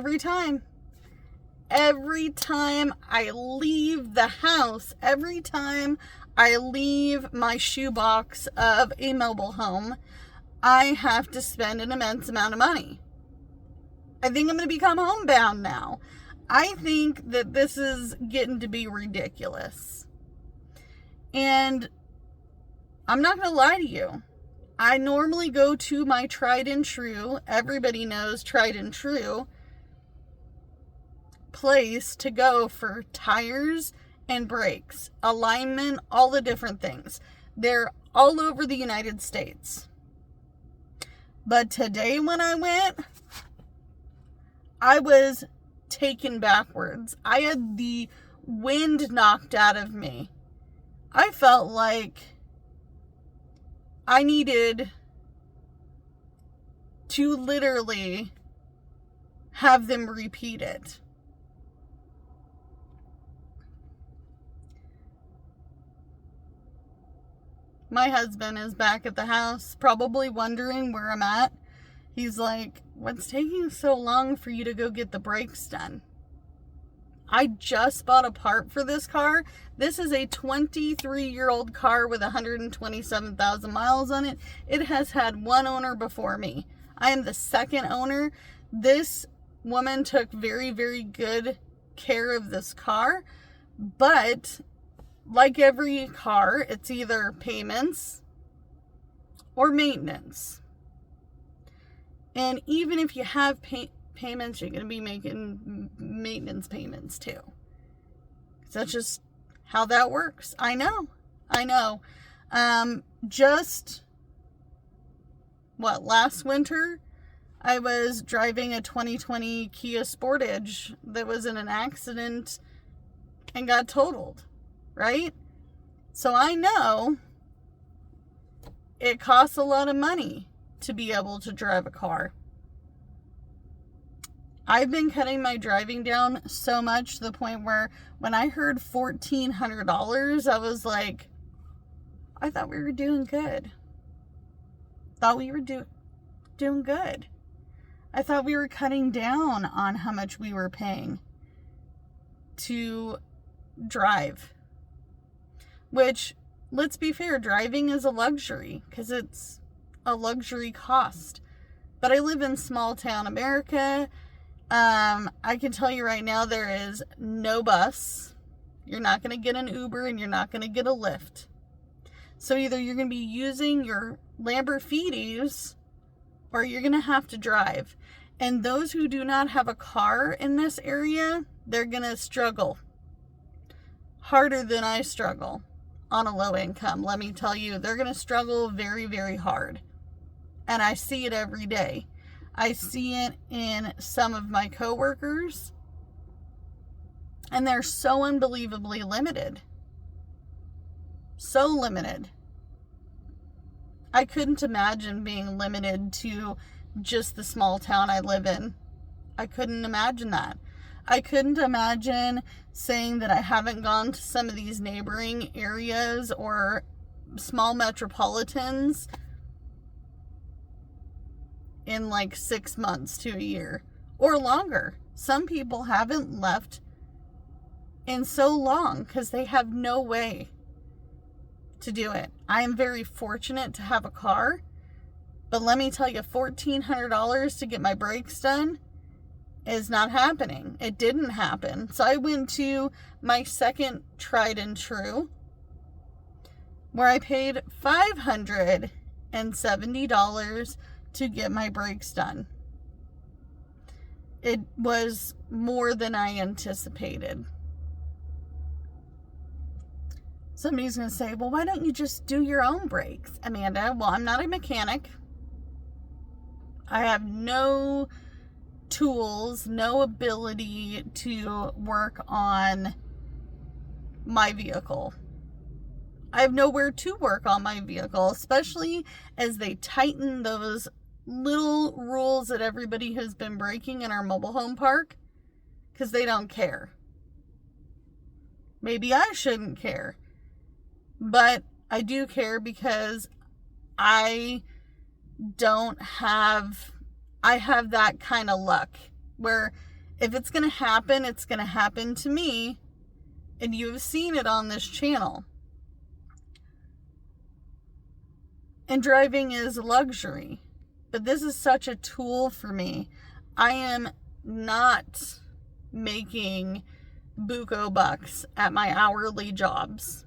every time. Every time I leave the house, every time I leave my shoebox of a mobile home, I have to spend an immense amount of money. I think I'm going to become homebound now. I think that this is getting to be ridiculous. And I'm not going to lie to you. I normally go to my tried and true, everybody knows tried and true, place to go for tires and brakes, alignment, all the different things. They're all over the United States. But today when I went, I was taken backwards. I had the wind knocked out of me. I felt like I needed to literally have them repeat it. My husband is back at the house, probably wondering where I'm at. He's like, what's taking so long for you to go get the brakes done? I just bought a part for this car. This is a 23-year-old car with 127,000 miles on it. It has had one owner before me. I am the second owner. This woman took very, very good care of this car, but like every car, it's either payments or maintenance. And even if you have payments, you're going to be making maintenance payments too. So that's just how that works. I know. Last winter, I was driving a 2020 Kia Sportage that was in an accident and got totaled. Right? So I know it costs a lot of money to be able to drive a car. I've been cutting my driving down so much to the point where when I heard $1,400, I was like, I thought we were doing good. Doing good. I thought we were cutting down on how much we were paying to drive. Which, let's be fair, driving is a luxury because it's a luxury cost. But I live in small town America. I can tell you right now, there is no bus. You're not going to get an Uber and you're not going to get a Lyft. So either you're going to be using your Lamborghinis or you're going to have to drive. And those who do not have a car in this area, they're going to struggle harder than I struggle. On a low income, let me tell you, they're going to struggle very, very hard. And I see it every day. I see it in some of my coworkers. And they're so unbelievably limited. So limited. I couldn't imagine being limited to just the small town I live in. I couldn't imagine that. I couldn't imagine saying that I haven't gone to some of these neighboring areas or small metropolitans in like 6 months to a year or longer. Some people haven't left in so long because they have no way to do it. I am very fortunate to have a car, but let me tell you, $1,400 to get my brakes done is not happening. It didn't happen. So I went to my second tried and true, where I paid $570 to get my brakes done. It was more than I anticipated. Somebody's going to say, well, why don't you just do your own brakes, Amanda? Well, I'm not a mechanic. I have no tools, no ability to work on my vehicle. I have nowhere to work on my vehicle, especially as they tighten those little rules that everybody has been breaking in our mobile home park, because they don't care. Maybe I shouldn't care, but I do care because I have that kind of luck where If it's going to happen, it's going to happen to me. And you have seen it on this channel. And driving is a luxury. But this is such a tool for me. I am not making buco bucks at my hourly jobs.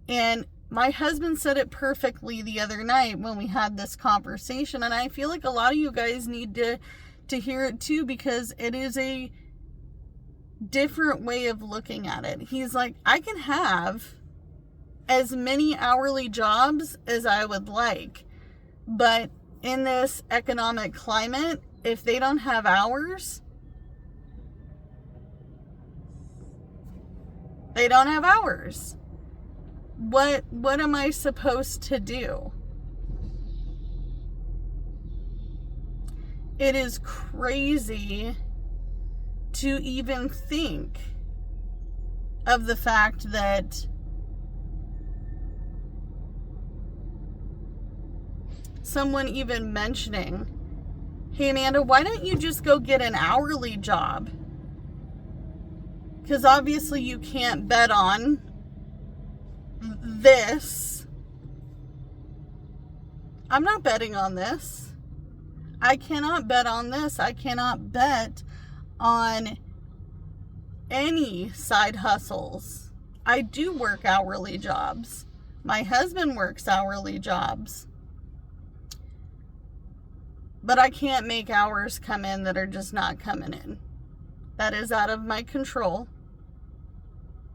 And my husband said it perfectly the other night when we had this conversation. And I feel like a lot of you guys need to hear it too, because it is a different way of looking at it. He's like, I can have as many hourly jobs as I would like, but in this economic climate, if they don't have hours, they don't have hours. What am I supposed to do? It is crazy to even think of the fact that someone even mentioning, hey Amanda, why don't you just go get an hourly job? Because obviously you can't bet on this. I'm not betting on this. I cannot bet on this. I cannot bet on any side hustles. I do work hourly jobs. My husband works hourly jobs. But I can't make hours come in that are just not coming in. That is out of my control.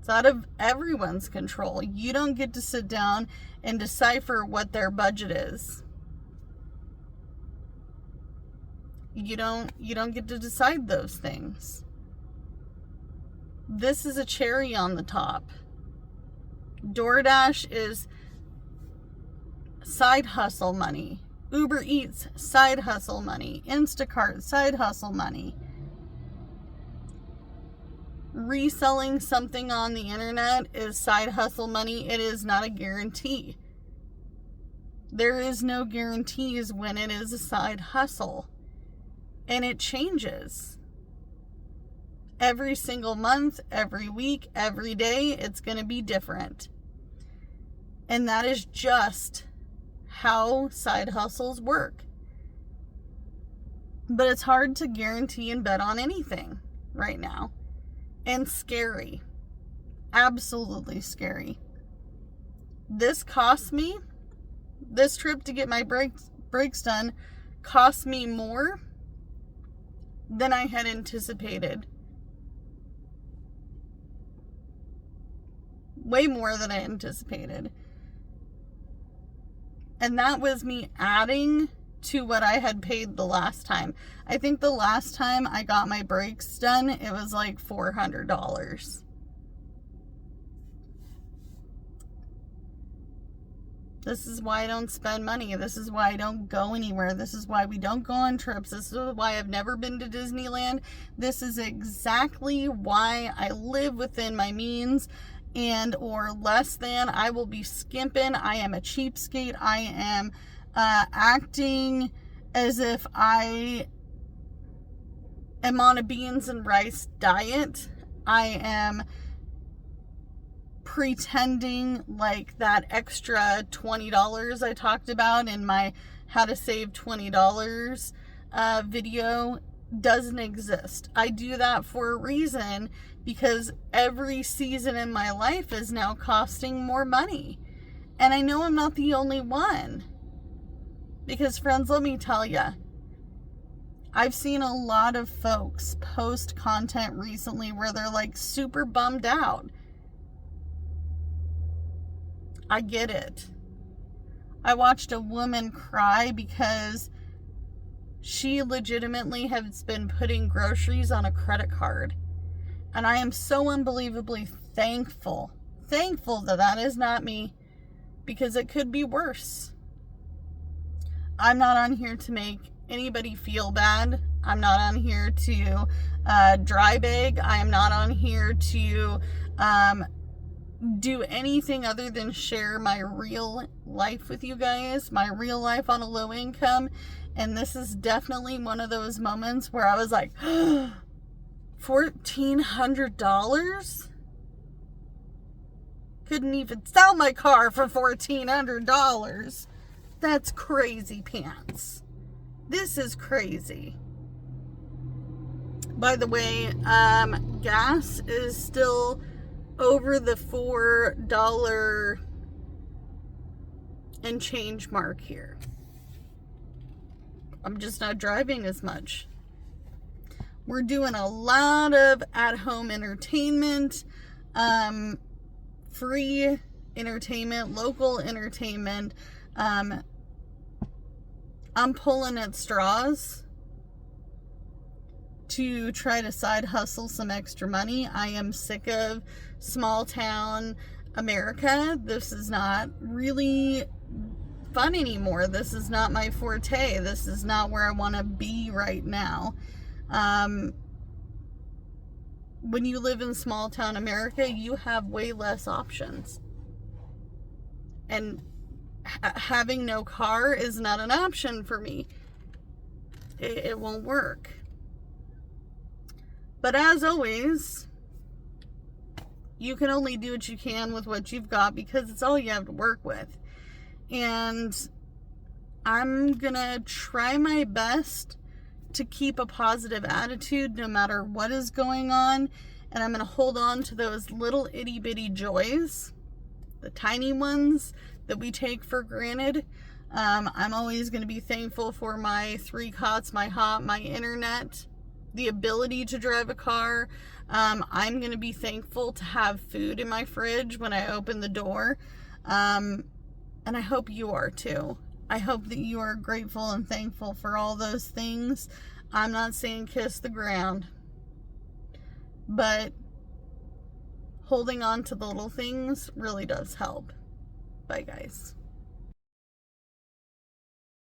It's out of everyone's control. You don't get to sit down and decipher what their budget is. You don't get to decide those things. This is a cherry on the top. DoorDash is side hustle money. Uber Eats, side hustle money. Instacart, side hustle money. Reselling something on the internet is side hustle money. It is not a guarantee. There is no guarantees when it is a side hustle. And it changes. Every single month, every week, every day, it's going to be different. And that is just how side hustles work. But it's hard to guarantee and bet on anything right now. And scary. Absolutely scary. This trip to get my brakes done cost me more than I had anticipated. Way more than I anticipated. And that was me adding to what I had paid the last time. I think the last time I got my brakes done, it was like $400. This is why I don't spend money. This is why I don't go anywhere. This is why we don't go on trips. This is why I've never been to Disneyland. This is exactly why I live within my means and or less than. I will be skimping. I am a cheapskate. I am acting as if I am on a beans and rice diet. I am pretending like that extra $20 I talked about in my how to save $20 video doesn't exist. I do that for a reason, because every season in my life is now costing more money. And I know I'm not the only one. Because friends, let me tell you, I've seen a lot of folks post content recently where they're like super bummed out. I get it. I watched a woman cry because she legitimately has been putting groceries on a credit card. And I am so unbelievably thankful that that is not me, because it could be worse. I'm not on here to make anybody feel bad. I'm not on here to dry bag. I am not on here to do anything other than share my real life with you guys, my real life on a low income. And this is definitely one of those moments where I was like, $1,400? Couldn't even sell my car for $1,400. That's crazy pants. This is crazy. By the way, gas is still over the $4 and change mark here. I'm just not driving as much. We're doing a lot of at-home entertainment, free entertainment, local entertainment. I'm pulling at straws to try to side hustle some extra money. I am sick of small town America. This is not really fun anymore. This is not my forte. This is not where I want to be right now. When you live in small town America, you have way less options. And having no car is not an option for me. It won't work. But as always, you can only do what you can with what you've got because it's all you have to work with. And I'm gonna try my best to keep a positive attitude no matter what is going on. And I'm gonna hold on to those little itty bitty joys, the tiny ones that we take for granted. I'm always gonna be thankful for my 3 cots, my hot, my internet, the ability to drive a car. I'm going to be thankful to have food in my fridge when I open the door. And I hope you are too. I hope that you are grateful and thankful for all those things. I'm not saying kiss the ground, but holding on to the little things really does help. Bye, guys.